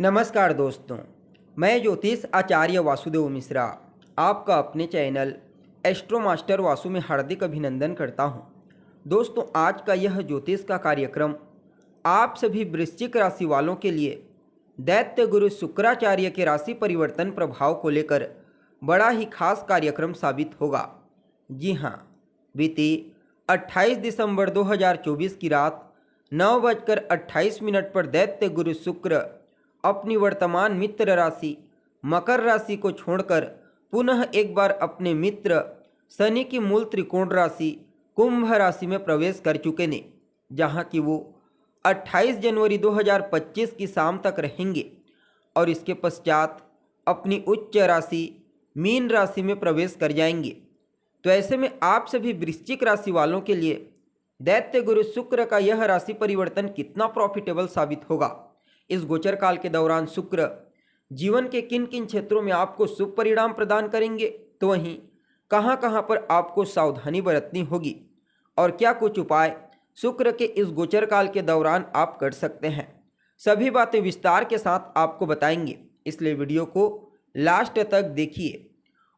नमस्कार दोस्तों, मैं ज्योतिष आचार्य वासुदेव मिश्रा आपका अपने चैनल एस्ट्रो मास्टर वासु में हार्दिक अभिनंदन करता हूं। दोस्तों, आज का यह ज्योतिष का कार्यक्रम आप सभी वृश्चिक राशि वालों के लिए दैत्य गुरु शुक्राचार्य के राशि परिवर्तन प्रभाव को लेकर बड़ा ही खास कार्यक्रम साबित होगा। जी हाँ, बीती 28 दिसंबर 2024 की रात 9:28 पर दैत्य गुरु शुक्र अपनी वर्तमान मित्र राशि मकर राशि को छोड़कर पुनः एक बार अपने मित्र शनि की मूल त्रिकोण राशि कुंभ राशि में प्रवेश कर चुके ने, जहां कि वो 28 जनवरी 2025 की शाम तक रहेंगे और इसके पश्चात अपनी उच्च राशि मीन राशि में प्रवेश कर जाएंगे। तो ऐसे में आप सभी वृश्चिक राशि वालों के लिए दैत्य गुरु शुक्र का यह राशि परिवर्तन कितना प्रॉफिटेबल साबित होगा, इस गोचर काल के दौरान शुक्र जीवन के किन किन क्षेत्रों में आपको शुभ परिणाम प्रदान करेंगे, तो वहीं कहां कहां पर आपको सावधानी बरतनी होगी और क्या कुछ उपाय शुक्र के इस गोचर काल के दौरान आप कर सकते हैं, सभी बातें विस्तार के साथ आपको बताएंगे। इसलिए वीडियो को लास्ट तक देखिए।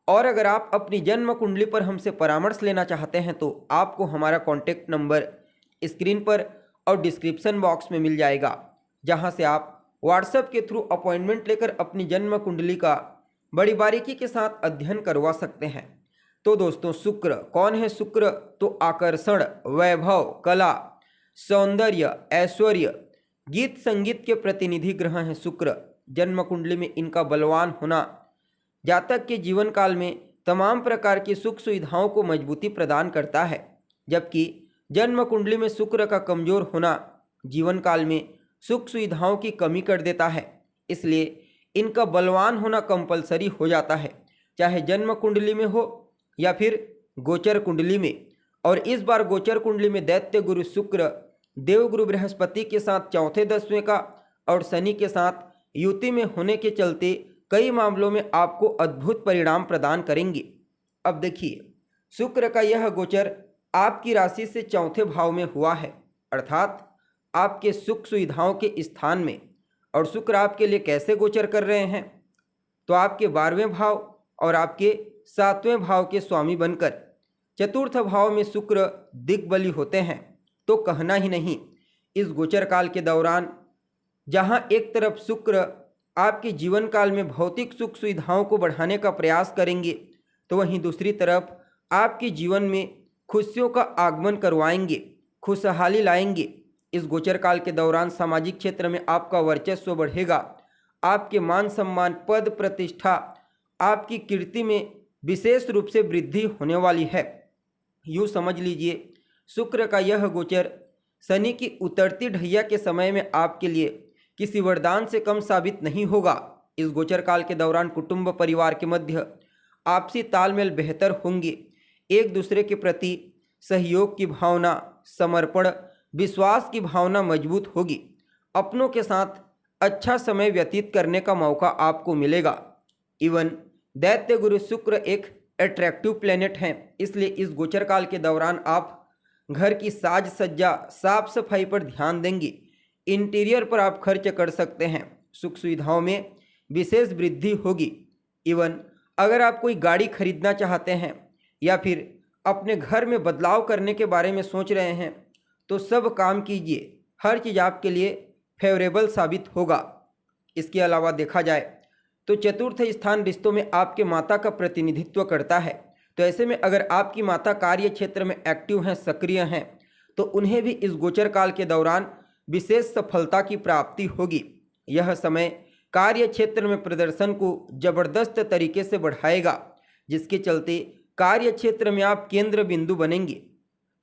और अगर आप अपनी जन्म कुंडली पर हमसे परामर्श लेना चाहते हैं तो आपको हमारा कॉन्टैक्ट नंबर स्क्रीन पर और डिस्क्रिप्शन बॉक्स में मिल जाएगा, जहां से आप व्हाट्सएप के थ्रू अपॉइंटमेंट लेकर अपनी जन्म कुंडली का बड़ी बारीकी के साथ अध्ययन करवा सकते हैं। तो दोस्तों, शुक्र कौन है? शुक्र तो आकर्षण, वैभव, कला, सौंदर्य, ऐश्वर्य, गीत संगीत के प्रतिनिधि ग्रह हैं। शुक्र जन्म कुंडली में इनका बलवान होना जातक के जीवन काल में तमाम प्रकार की सुख सुविधाओं को मजबूती प्रदान करता है, जबकि जन्म कुंडली में शुक्र का कमजोर होना जीवन काल में सुख सुविधाओं की कमी कर देता है। इसलिए इनका बलवान होना कंपलसरी हो जाता है, चाहे जन्म कुंडली में हो या फिर गोचर कुंडली में। और इस बार गोचर कुंडली में दैत्य गुरु शुक्र देवगुरु बृहस्पति के साथ चौथे दसवें का और शनि के साथ युति में होने के चलते कई मामलों में आपको अद्भुत परिणाम प्रदान करेंगे। अब देखिए, शुक्र का यह गोचर आपकी राशि से चौथे भाव में हुआ है, अर्थात आपके सुख सुविधाओं के स्थान में। और शुक्र आपके लिए कैसे गोचर कर रहे हैं, तो आपके 12वें भाव और आपके 7वें भाव के स्वामी बनकर चतुर्थ भाव में शुक्र दिग्बली होते हैं। तो कहना ही नहीं, इस गोचर काल के दौरान जहां एक तरफ शुक्र आपके जीवन काल में भौतिक सुख सुविधाओं को बढ़ाने का प्रयास करेंगे, तो वहीं दूसरी तरफ आपके जीवन में खुशियों का आगमन करवाएंगे, खुशहाली लाएंगे। इस गोचर काल के दौरान सामाजिक क्षेत्र में आपका वर्चस्व बढ़ेगा, आपके मान सम्मान, पद प्रतिष्ठा, आपकी कीर्ति में विशेष रूप से वृद्धि होने वाली है। यूँ समझ लीजिए, शुक्र का यह गोचर शनि की उतरती ढैया के समय में आपके लिए किसी वरदान से कम साबित नहीं होगा। इस गोचर काल के दौरान कुटुंब परिवार के मध्य आपसी तालमेल बेहतर होंगे, एक दूसरे के प्रति सहयोग की भावना, समर्पण, विश्वास की भावना मजबूत होगी। अपनों के साथ अच्छा समय व्यतीत करने का मौका आपको मिलेगा। इवन दैत्य गुरु शुक्र एक अट्रैक्टिव प्लेनेट हैं, इसलिए इस गोचर काल के दौरान आप घर की साज सज्जा, साफ सफाई पर ध्यान देंगे, इंटीरियर पर आप खर्च कर सकते हैं, सुख सुविधाओं में विशेष वृद्धि होगी। इवन अगर आप कोई गाड़ी खरीदना चाहते हैं या फिर अपने घर में बदलाव करने के बारे में सोच रहे हैं, तो सब काम कीजिए, हर चीज़ आपके लिए फेवरेबल साबित होगा। इसके अलावा देखा जाए तो चतुर्थ स्थान रिश्तों में आपके माता का प्रतिनिधित्व करता है। तो ऐसे में अगर आपकी माता कार्य क्षेत्र में एक्टिव हैं, सक्रिय हैं, तो उन्हें भी इस गोचर काल के दौरान विशेष सफलता की प्राप्ति होगी। यह समय कार्य क्षेत्र में प्रदर्शन को जबरदस्त तरीके से बढ़ाएगा, जिसके चलते कार्य क्षेत्र में आप केंद्र बिंदु बनेंगे।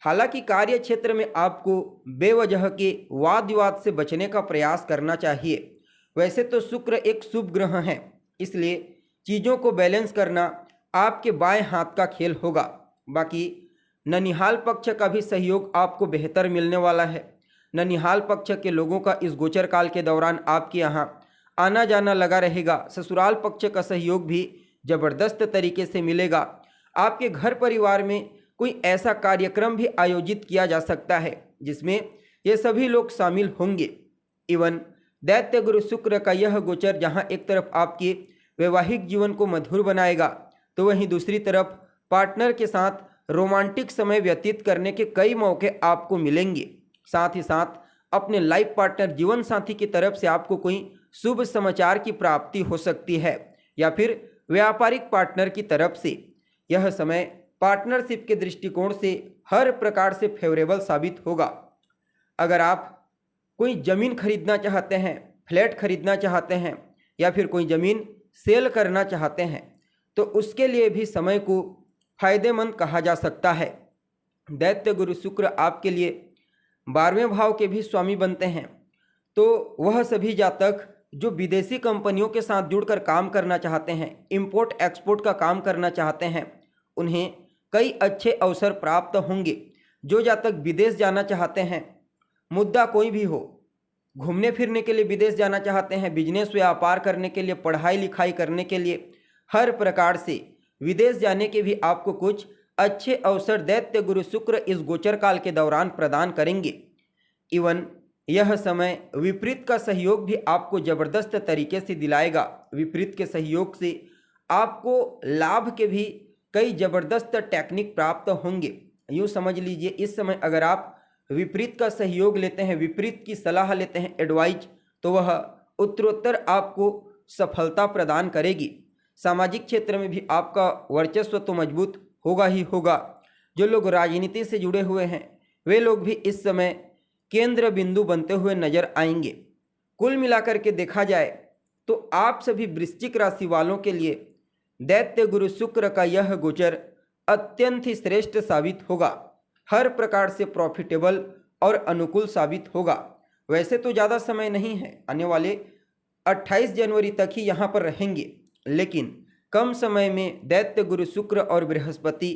हालांकि कार्य क्षेत्र में आपको बेवजह के वाद विवाद से बचने का प्रयास करना चाहिए। वैसे तो शुक्र एक शुभ ग्रह है, इसलिए चीज़ों को बैलेंस करना आपके बाएं हाथ का खेल होगा। बाकी ननिहाल पक्ष का भी सहयोग आपको बेहतर मिलने वाला है। ननिहाल पक्ष के लोगों का इस गोचर काल के दौरान आपके यहाँ आना जाना लगा रहेगा। ससुराल पक्ष का सहयोग भी जबरदस्त तरीके से मिलेगा। आपके घर परिवार में कोई ऐसा कार्यक्रम भी आयोजित किया जा सकता है जिसमें ये सभी लोग शामिल होंगे। इवन दैत्य गुरु शुक्र का यह गोचर जहां एक तरफ आपके वैवाहिक जीवन को मधुर बनाएगा, तो वहीं दूसरी तरफ पार्टनर के साथ रोमांटिक समय व्यतीत करने के कई मौके आपको मिलेंगे। साथ ही साथ अपने लाइफ पार्टनर जीवन साथी की तरफ से आपको कोई शुभ समाचार की प्राप्ति हो सकती है, या फिर व्यापारिक पार्टनर की तरफ से। यह समय पार्टनरशिप के दृष्टिकोण से हर प्रकार से फेवरेबल साबित होगा। अगर आप कोई ज़मीन खरीदना चाहते हैं, फ्लैट खरीदना चाहते हैं, या फिर कोई ज़मीन सेल करना चाहते हैं, तो उसके लिए भी समय को फायदेमंद कहा जा सकता है। दैत्य गुरु शुक्र आपके लिए 12वें भाव के भी स्वामी बनते हैं, तो वह सभी जातक जो विदेशी कंपनियों के साथ जुड़कर काम करना चाहते हैं, इंपोर्ट एक्सपोर्ट का काम करना चाहते हैं, उन्हें कई अच्छे अवसर प्राप्त होंगे। जो जातक विदेश जाना चाहते हैं, मुद्दा कोई भी हो, घूमने फिरने के लिए विदेश जाना चाहते हैं, बिजनेस व्यापार करने के लिए, पढ़ाई लिखाई करने के लिए, हर प्रकार से विदेश जाने के भी आपको कुछ अच्छे अवसर दैत्य गुरु शुक्र इस गोचर काल के दौरान प्रदान करेंगे। इवन यह समय विपरीत का सहयोग भी आपको जबरदस्त तरीके से दिलाएगा। विपरीत के सहयोग से आपको लाभ के भी कई जबरदस्त टेक्निक प्राप्त होंगे। यूँ समझ लीजिए, इस समय अगर आप विपरीत का सहयोग लेते हैं, विपरीत की सलाह लेते हैं, एडवाइज, तो वह उत्तरोत्तर आपको सफलता प्रदान करेगी। सामाजिक क्षेत्र में भी आपका वर्चस्व तो मजबूत होगा ही होगा। जो लोग राजनीति से जुड़े हुए हैं, वे लोग भी इस समय केंद्र बिंदु बनते हुए नजर आएंगे। कुल मिलाकर के देखा जाए तो आप सभी वृश्चिक राशि वालों के लिए दैत्य गुरु शुक्र का यह गोचर अत्यंत ही श्रेष्ठ साबित होगा। हर प्रकार से प्रॉफिटेबल और अनुकूल साबित होगा। वैसे तो ज़्यादा समय नहीं है, आने वाले 28 जनवरी तक ही यहाँ पर रहेंगे, लेकिन कम समय में दैत्य गुरु शुक्र और बृहस्पति,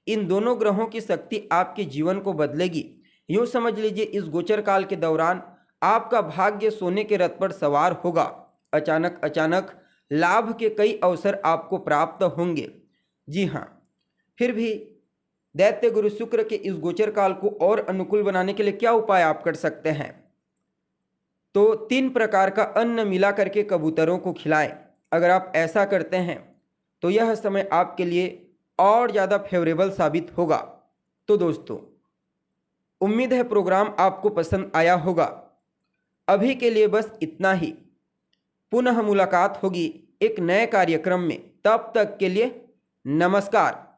इन दोनों ग्रहों की शक्ति आपके जीवन को बदलेगी। यूँ समझ लीजिए, इस गोचर काल के दौरान आपका भाग्य सोने के रथ पर सवार होगा। अचानक लाभ के कई अवसर आपको प्राप्त होंगे। जी हाँ, फिर भी दैत्य गुरु शुक्र के इस गोचर काल को और अनुकूल बनाने के लिए क्या उपाय आप कर सकते हैं? तो 3 प्रकार का अन्न मिला करके कबूतरों को खिलाएं। अगर आप ऐसा करते हैं तो यह समय आपके लिए और ज़्यादा फेवरेबल साबित होगा। तो दोस्तों, उम्मीद है प्रोग्राम आपको पसंद आया होगा। अभी के लिए बस इतना ही। पुनः मुलाकात होगी एक नए कार्यक्रम में। तब तक के लिए नमस्कार।